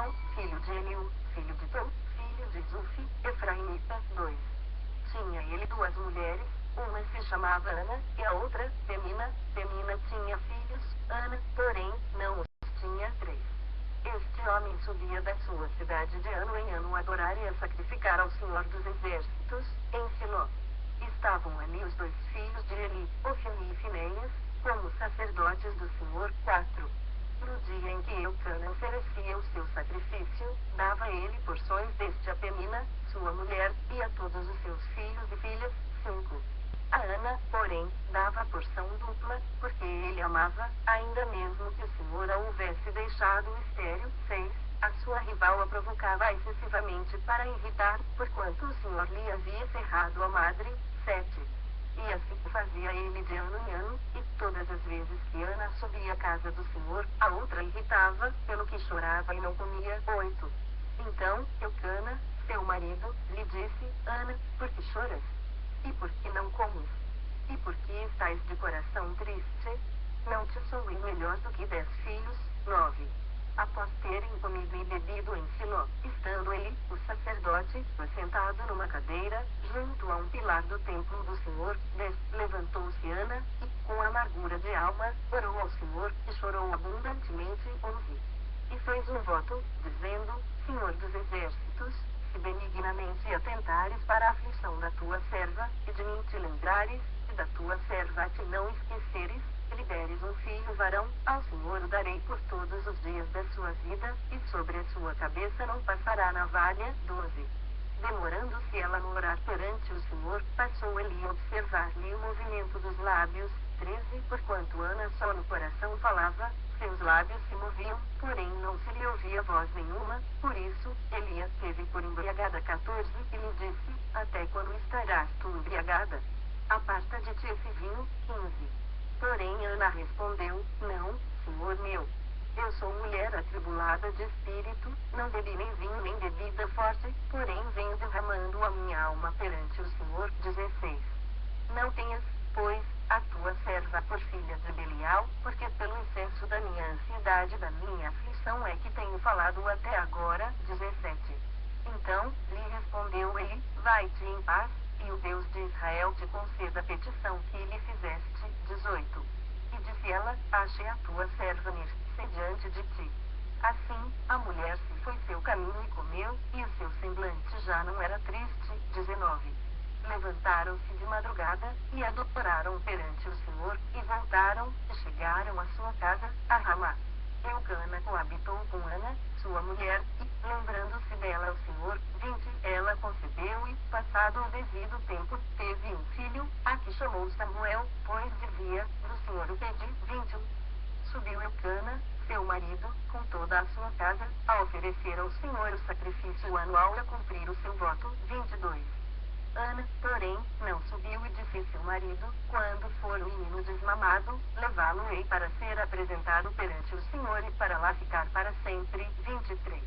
Salomão, filho de Eliú, filho de Tom, filho de Zufi, efraimita. 2. Tinha ele duas mulheres, uma se chamava Ana, e a outra, Penina. Penina tinha filhos, Ana, porém, não os tinha. 3. Este homem subia da sua cidade de ano em ano a adorar e a sacrificar ao Senhor dos Exércitos, em Siló. Estavam ali os dois filhos de Eli, Ofni e Finéias, como sacerdotes do Senhor. 4. No dia em que Eucana oferecia o seu sacrifício, dava ele porções deste a Penina, sua mulher, e a todos os seus filhos e filhas. 5. A Ana, porém, dava porção dupla, porque ele amava, ainda mesmo que o Senhor a houvesse deixado estéril. 6. A sua rival a provocava excessivamente para irritar, porquanto o Senhor lhe havia cerrado a madre. 7. E assim fazia ele de ano em ano, e todas as vezes que Ana subia à casa do Senhor, a outra irritava, pelo que chorava e não comia. 8. Então, Eucana, seu marido, lhe disse: Ana, por que choras? E por que não comes? E por que estás de coração triste? Não te sou eu melhor do que 10 filhos? 9. Após terem comido e bebido em Siló, estando ele, o sacerdote, assentado numa cadeira, junto a um pilar do templo do Senhor, 10. Levantou-se Ana, e, com amargura de alma, orou ao Senhor, e chorou abundantemente. 11. E fez um voto, dizendo: Senhor dos Exércitos, se benignamente atentares para a aflição da tua serva, e de mim te lembrares, e da tua serva te não esqueceres, e lhe deres um filho varão, ao Senhor o darei por todos os dias da sua vida, e sobre a sua cabeça não passará navalha. 12. Demorando-se ela no orar perante o Senhor, passou ele a observar-lhe o movimento dos lábios. 13. Porquanto Ana só no coração falava, seus lábios se moviam, porém não se lhe ouvia voz nenhuma, por isso, Elias teve por embriagada. 14. E lhe disse: Até quando estarás tu embriagada? Aparta de ti esse vinho. 15. Porém Ana respondeu: Não, Senhor meu. Eu sou mulher atribulada de espírito, não bebi nem vinho nem bebida forte, porém venho derramando a minha alma perante o Senhor. 16. Não tenhas, pois, a tua serva por filha de Belial, porque pelo excesso da minha ansiedade e da minha aflição é que tenho falado até agora. 17. Então, lhe respondeu ele: Vai-te em paz, e o Deus de Israel te conceda a petição que lhe fizeste. 18. E disse ela: Achei a tua serva Mirce diante de ti. Assim, a mulher se foi seu caminho e comeu, e o seu semblante já não era triste. 19. Levantaram-se de madrugada, e adoraram perante o Senhor, e voltaram, e chegaram à sua casa, a Ramá. Eucana coabitou com Ana, sua mulher, e, lembrando-se dela ao Senhor, 20, ela concebeu e, passado o devido tempo, teve um filho, a que chamou Samuel, pois dizia: Do Senhor o pedi. 21. Subiu Eucana, seu marido, com toda a sua casa, a oferecer ao Senhor o sacrifício anual e a cumprir o seu voto. 22. Ana, porém, não subiu e disse a seu marido: Quando for o menino desmamado, levá-lo-ei para ser apresentado perante o Senhor e para lá ficar para sempre. 23.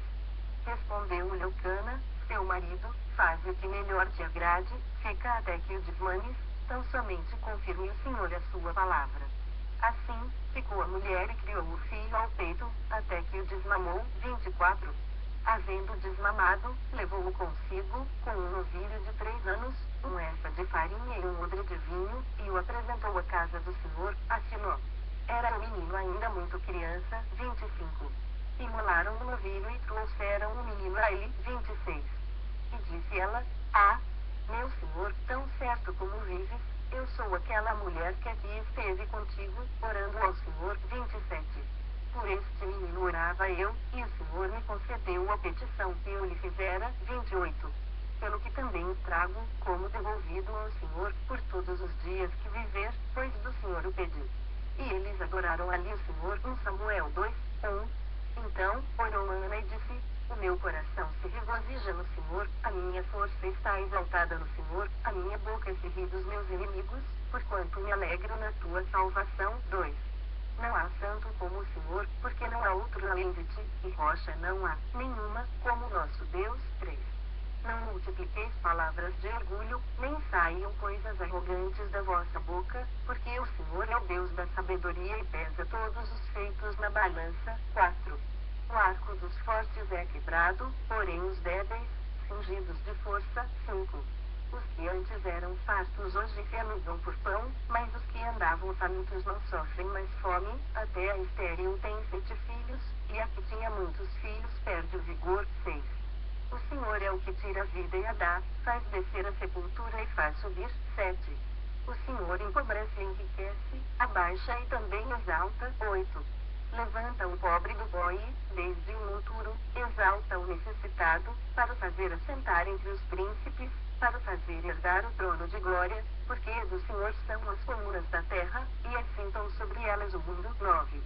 Respondeu-lhe Eucana, seu marido: Faz o que melhor te agrade, fica até que o desmames, tão somente confirme o Senhor a sua palavra. Assim, ficou a mulher e criou o filho ao peito, até que o desmamou. 24. Havendo desmamado, levou-o consigo, com um novilho de 3 anos, um efa de farinha e um odre de vinho, e o apresentou à casa do Senhor, a Siló. Era o menino ainda muito criança. 25. Imolaram o novilho e trouxeram o menino a ele. 26. E disse ela: Ah, meu Senhor, tão certo como vives, eu sou aquela mulher que aqui esteve contigo, orando ao Senhor. 27. Por este menino orava eu, e o Senhor me concedeu a petição que eu lhe fizera. 28. Pelo que também trago, como devolvido ao Senhor, por todos os dias que viver, pois do Senhor o pedi. E eles adoraram ali o Senhor. 1 Samuel 2, 1. Então, orou Ana e disse: O meu coração se regozija no Senhor, a minha força está exaltada no Senhor, a minha boca se ri dos meus inimigos, porquanto me alegro na tua salvação. 2. Não há santo como o Senhor, porque não há outro além de ti, e rocha não há nenhuma, como nosso Deus. 3. Não multipliqueis palavras de orgulho, nem saiam coisas arrogantes da vossa boca, porque o Senhor é o Deus da sabedoria e pesa todos os feitos na balança. 4. O arco dos fortes é quebrado, porém os débeis, cingidos de força. 5. Os que antes eram fartos hoje se anudam por pão, mas os que andavam famintos não sofrem mais fome. Até a estéril tem 7 filhos, e a que tinha muitos filhos perde o vigor. 6. O Senhor é o que tira a vida e a dá, faz descer a sepultura e faz subir. 7. O Senhor empobrece e enriquece, abaixa e também exalta. 8. Levanta o pobre do pó e, desde o monturo, exalta o necessitado, para o fazer assentar entre os príncipes, para o fazer herdar o trono de glória, porque do Senhor são as coluna da terra, e assentam sobre elas o mundo. 9.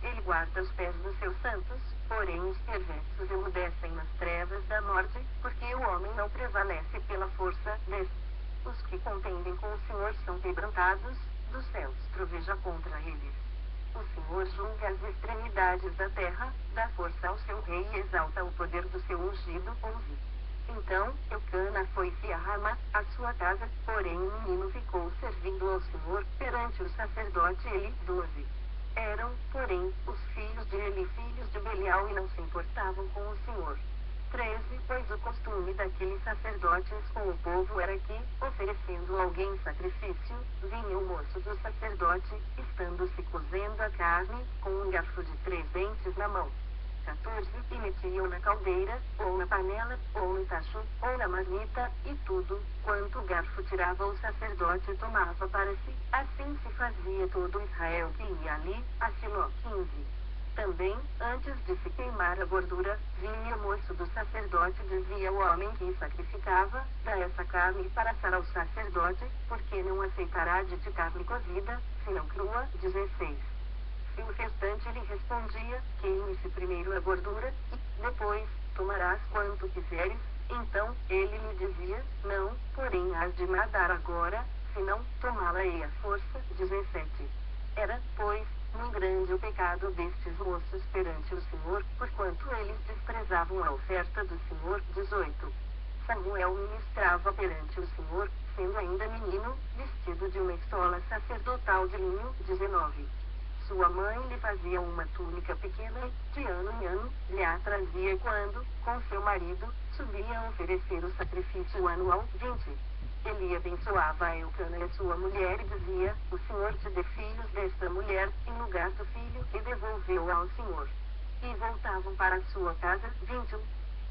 Ele guarda os pés dos seus santos, porém os perversos emudecem nas trevas da morte, porque o homem não prevalece pela força. 10. Os que contendem com o Senhor são quebrantados, dos céus troveja contra eles. O Senhor julga as extremidades da terra, dá força ao seu rei e exalta o poder do seu ungido. 11. Então, Eucana foi-se a Ramá, a sua casa, porém o menino ficou servindo ao Senhor, perante o sacerdote Eli. 12. Eram, porém, os filhos de Eli filhos de Belial e não se importavam com o Senhor. 13. Pois o costume daqueles sacerdotes com o povo era que, oferecendo alguém sacrifício, vinha o moço do sacerdote, estando-se cozendo a carne, com um garfo de 3 dentes na mão. 14. E metiam na caldeira, ou na panela, ou no tacho, ou na marmita, e tudo, quanto o garfo tirava o sacerdote tomava para si. Assim se fazia todo Israel que ia ali, a Siló. 15. Também, antes de se queimar a gordura, vinha o moço do sacerdote e dizia ao homem que sacrificava: dá essa carne para assar ao sacerdote, porque não aceitará de ti carne cozida, senão crua. 16. E o restante lhe respondia: queime-se primeiro a gordura, e, depois, tomarás quanto quiseres. Então, ele lhe dizia: não, porém has de nadar agora, senão, tomá-la-ei à força. 17. Era, pois, muito grande o pecado destes moços perante o Senhor, porquanto eles desprezavam a oferta do Senhor. 18. Samuel ministrava perante o Senhor, sendo ainda menino, vestido de uma estola sacerdotal de linho. 19. Sua mãe lhe fazia uma túnica pequena e, de ano em ano, lhe a trazia quando, com seu marido, subia a oferecer o sacrifício anual. 20. Ele abençoava a Eucana e a sua mulher e dizia: o Senhor te dê filhos desta mulher, em lugar do filho, e devolveu ao Senhor. E voltavam para sua casa. 21.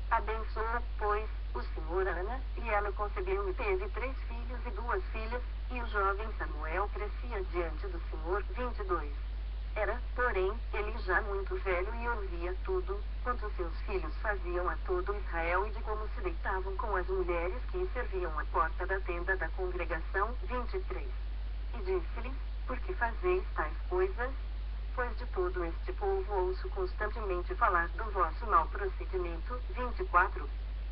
Abençoou, pois, o Senhor Ana, e ela concebeu e teve 3 filhos e 2 filhas, e o jovem Samuel crescia diante do Senhor. 22. Era, porém, ele já muito velho e ouvia tudo, quanto seus filhos faziam a todo Israel e de como se deitavam com as mulheres que serviam à porta da tenda da congregação. 23. E disse-lhes: por que fazeis tais coisas? Pois de todo este povo ouço constantemente falar do vosso mau procedimento. 24.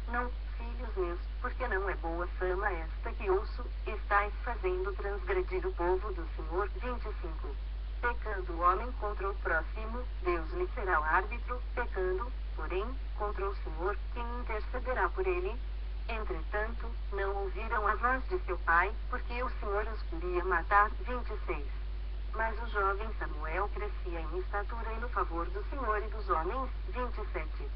Não, filhos meus, porque não é boa fama esta que ouço, estáis fazendo transgredir o povo do Senhor. 25. Pecando o homem contra o próximo, Deus lhe será o árbitro, pecando, porém, contra o Senhor, quem intercederá por ele? Entretanto, não ouviram a voz de seu pai, porque o Senhor os queria matar. 26. Mas o jovem Samuel crescia em estatura e no favor do Senhor e dos homens. 27.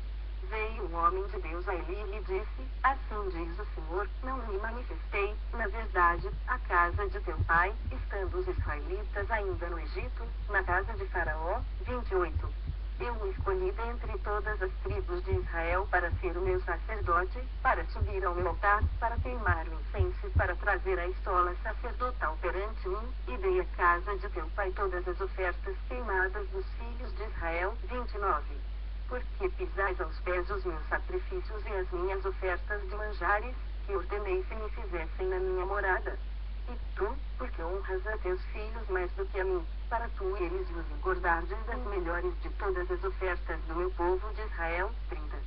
Veio o homem de Deus a Eli e lhe disse: assim diz o Senhor, não me manifestei, na verdade, a casa de teu pai, estando os israelitas ainda no Egito, na casa de Faraó. 28. Eu o escolhi dentre todas as tribos de Israel para ser o meu sacerdote, para subir ao meu altar, para queimar o incenso e para trazer a estola sacerdotal perante mim, e dei à casa de teu pai todas as ofertas queimadas dos filhos de Israel. 29. Porque pisais aos pés os meus sacrifícios e as minhas ofertas de manjares, que ordenei se me fizessem na minha morada. E tu, porque honras a teus filhos mais do que a mim, para tu eles os engordardes das melhores de todas as ofertas do meu povo de Israel. 30.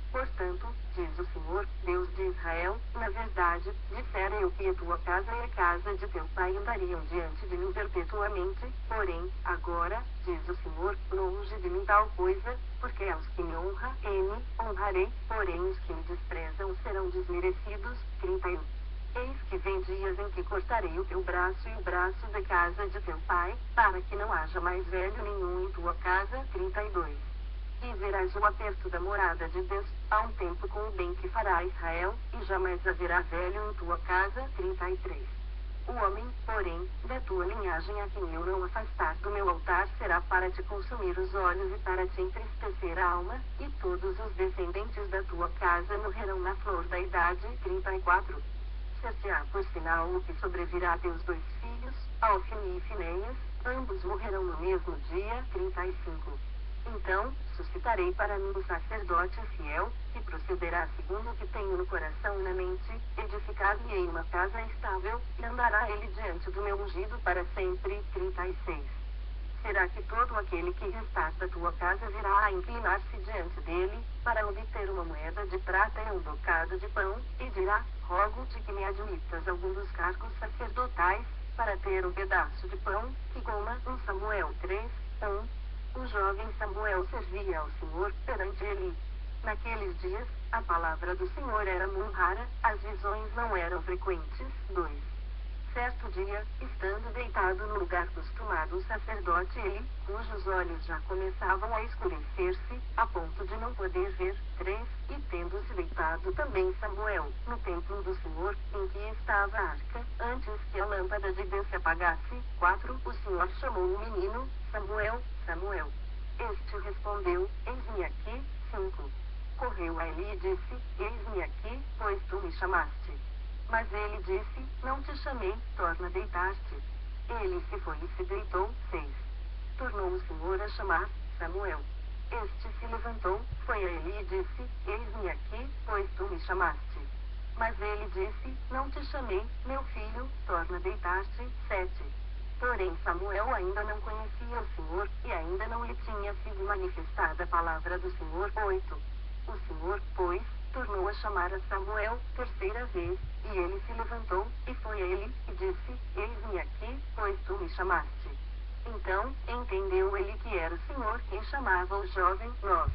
Portanto, diz o Senhor, Deus de Israel, na verdade, dissera eu que a tua casa e a casa de teu pai andariam diante de mim perpetuamente, porém, agora, diz o Senhor, longe de mim tal coisa, porque aos que me honrarei, porém os que me desprezam serão desmerecidos. 31. Eis que vem dias em que cortarei o teu braço e o braço da casa de teu pai, para que não haja mais velho nenhum em tua casa. 32. e verás o aperto da morada de Deus, há um tempo com o bem que fará Israel, e jamais haverá velho em tua casa. 33. O homem, porém, da tua linhagem a quem eu não afastar do meu altar será para te consumir os olhos e para te entristecer a alma, e todos os descendentes da tua casa morrerão na flor da idade. 34. Ser-te-á por sinal o que sobrevirá a teus dois filhos, Ofni e Finéias, ambos morrerão no mesmo dia. 35. Então, suscitarei para mim um sacerdote fiel, que procederá segundo o que tenho no coração e na mente, edificar-lhe-ei uma casa estável, e andará ele diante do meu ungido para sempre. 36. Será que todo aquele que restar da tua casa virá a inclinar-se diante dele, para obter uma moeda de prata e um bocado de pão, e dirá: rogo-te que me admitas algum dos cargos sacerdotais, para ter um pedaço de pão, que coma. 1 Samuel 3, 1. O jovem Samuel servia ao Senhor perante ele. Naqueles dias, a palavra do Senhor era muito rara, as visões não eram frequentes. 2. Certo dia, estando deitado no lugar costumado o sacerdote Eli, cujos olhos já começavam a escurecer-se, a ponto de não poder ver. 3. E tendo-se deitado também Samuel, no templo do Senhor, em que estava a arca, antes que a lâmpada de Deus se apagasse. 4. O Senhor chamou o menino: Samuel, Samuel. Este respondeu: eis-me aqui. 5. Correu a Eli e disse: eis-me aqui, pois tu me chamaste. Mas ele disse: não te chamei, torna a deitar-te. Ele se foi e se deitou. 6. Tornou o Senhor a chamar: Samuel. Este se levantou, foi a Eli e disse: eis-me aqui, pois tu me chamaste. Mas ele disse: não te chamei, meu filho, torna a deitar-te. 7. Porém Samuel ainda não conhecia o Senhor, e ainda não lhe tinha sido manifestada a palavra do Senhor. 8. O Senhor, pois, tornou a chamar a Samuel, terceira vez, e ele se levantou, e foi a ele, e disse: eis-me aqui, pois tu me chamaste. Então, entendeu ele que era o Senhor quem chamava o jovem. 9.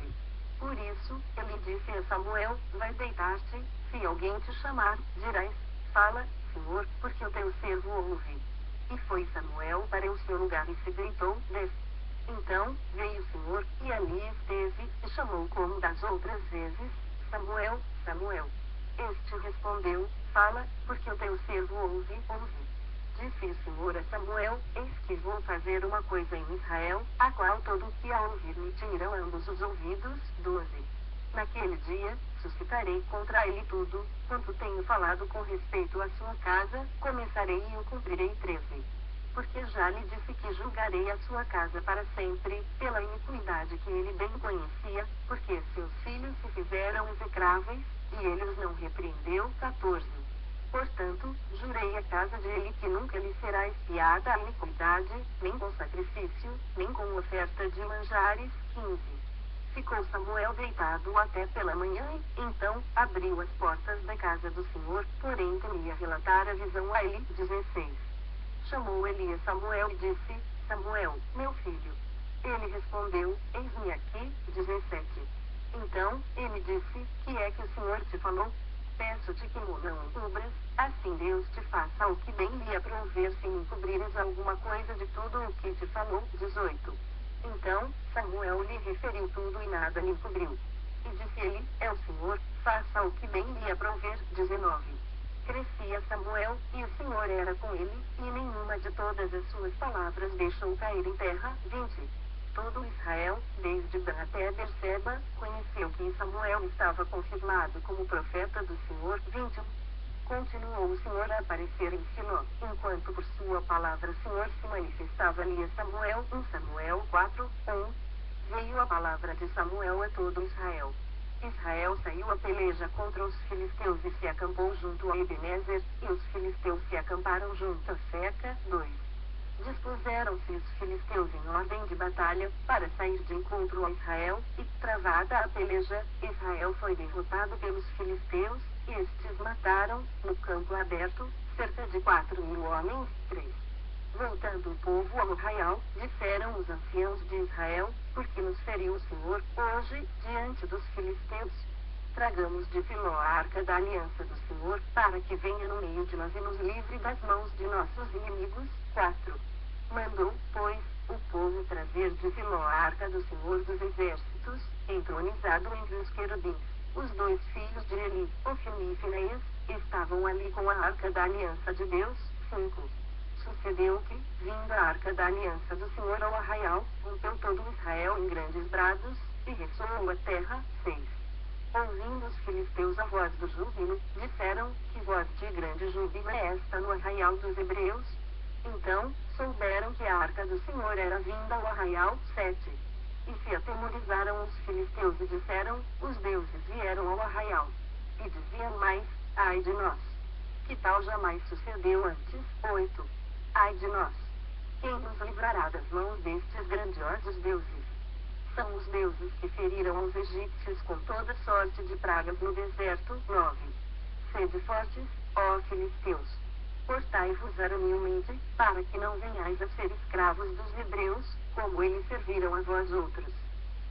Por isso, ele disse a Samuel: vai deitar-te, se alguém te chamar, dirás: fala, Senhor, porque o teu servo ouve. E foi Samuel para o seu lugar e se deitou. 10. Então, veio o Senhor, e ali esteve, e chamou como das outras vezes: Samuel, Samuel. Este respondeu: fala, porque o teu servo ouve. 11. Disse o Senhor a Samuel: eis que vou fazer uma coisa em Israel, a qual todo o que a ouvir me tiram ambos os ouvidos. 12. Naquele dia, suscitarei contra ele tudo, quanto tenho falado com respeito à sua casa, começarei e o cumprirei. 13. Porque já lhe disse que julgarei a sua casa para sempre, pela iniquidade que ele bem conhecia, porque seus filhos se fizeram execráveis, e ele os não repreendeu. 14. Portanto, jurei à casa de Eli que nunca lhe será expiada a iniquidade, nem com sacrifício, nem com oferta de manjares. 15. Ficou Samuel deitado até pela manhã e, então, abriu as portas da casa do Senhor, porém temia relatar a visão a Eli. 16. Chamou Eli a Samuel e disse: Samuel, meu filho. Ele respondeu: eis-me aqui. 17. Então, ele disse: que é que o Senhor te falou? Peço-te que me não encubras, assim Deus te faça o que bem lhe aprouver se me encobrires alguma coisa de tudo o que te falou. 18. Então, Samuel lhe referiu tudo e nada lhe encobriu. E disse ele: é o Senhor, faça o que bem lhe aprouver. 19. Crescia Samuel, e o Senhor era com ele, e nenhuma de todas as suas palavras deixou cair em terra. 20. Todo Israel, desde Dan até Berseba, conheceu que Samuel estava confirmado como profeta do Senhor. 21. Continuou o Senhor a aparecer em Siló, enquanto por sua palavra o Senhor se manifestava-lhe a Samuel. 1 Samuel 4, 1. Veio a palavra de Samuel a todo Israel. Israel saiu a peleja contra os filisteus e se acampou junto a Ebenezer, e os filisteus se acamparam junto a Seca. 2. Dispuseram-se os filisteus em ordem de batalha, para sair de encontro a Israel, e, travada a peleja, Israel foi derrotado pelos filisteus, e estes mataram, no campo aberto, cerca de 4.000 homens. 3. Voltando o povo ao arraial, disseram os anciãos de Israel: por que nos feriu o Senhor, hoje, diante dos filisteus? Tragamos de Siló a arca da aliança do Senhor, para que venha no meio de nós e nos livre das mãos de nossos inimigos. 4. Mandou, pois, o povo trazer de Siló a arca do Senhor dos exércitos. gritos, entronizado entre os querubins. Os 2 filhos de Eli, Ofni e Finéias, estavam ali com a arca da aliança de Deus. 5. Sucedeu que, vindo a arca da aliança do Senhor ao arraial, rompeu todo Israel em grandes brados, e ressoou a terra. 6. Ouvindo os filisteus a voz do júbilo, disseram, que voz de grande júbilo é esta no arraial dos hebreus? Então, souberam que a arca do Senhor era vinda ao arraial. 7. E se atemorizaram os filisteus e disseram, os deuses vieram ao arraial. E diziam mais, ai de nós! Que tal jamais sucedeu antes? 8. Ai de nós! Quem nos livrará das mãos destes grandiosos deuses? São os deuses que feriram os egípcios com toda sorte de pragas no deserto. 9. Sede fortes, ó filisteus! Portai-vos aramilmente, para que não venhais a ser escravos dos hebreus, como eles serviram a vós outros.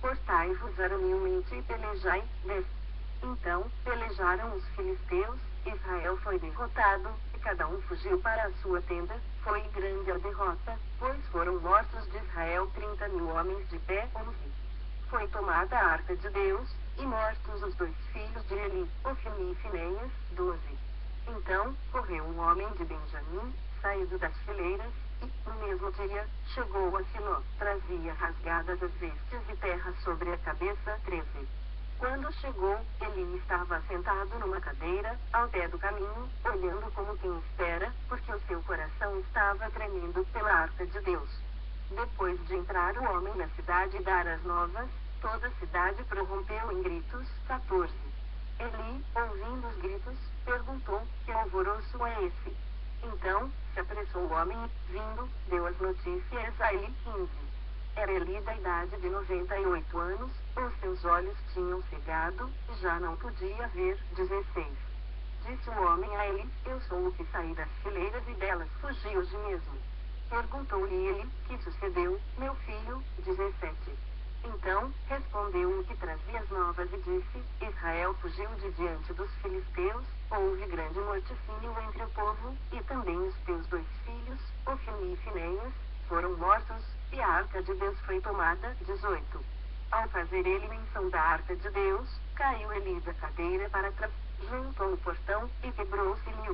Portai-vos aramilmente e pelejai. 10. Então, pelejaram os filisteus, Israel foi derrotado, e cada um fugiu para a sua tenda. Foi grande a derrota, pois foram mortos de Israel 30.000 homens de pé. 11. Foi tomada a arca de Deus, e mortos os 2 filhos de Eli, Ofni e Finéias. 12. Então, correu um homem de Benjamim, saído das fileiras, e, no mesmo dia, chegou a Siló, trazia rasgadas as vestes e terra sobre a cabeça. 13. Quando chegou, Eli estava sentado numa cadeira, ao pé do caminho, olhando como quem espera, porque o seu coração estava tremendo pela arca de Deus. Depois de entrar o homem na cidade e dar as novas, toda a cidade prorrompeu em gritos. 14. Eli, ouvindo os gritos, perguntou, que alvoroço é esse? Então, se apressou o homem e, vindo, deu as notícias a Eli. 15. Era Eli da idade de 98 anos, os seus olhos tinham cegado, e já não podia ver. 16. Disse o homem a Eli, eu sou o que saí das fileiras e delas fugi hoje mesmo. Perguntou-lhe ele, que sucedeu, meu filho? 17. Então, respondeu o que trazia as novas e disse, Israel fugiu de diante dos filisteus, houve grande morticínio entre o povo, e também os teus 2 filhos, Ofni e Finéias, foram mortos, e a arca de Deus foi tomada. 18. Ao fazer ele menção da arca de Deus, caiu Eli da cadeira para trás, junto ao portão, e quebrou-se-lhe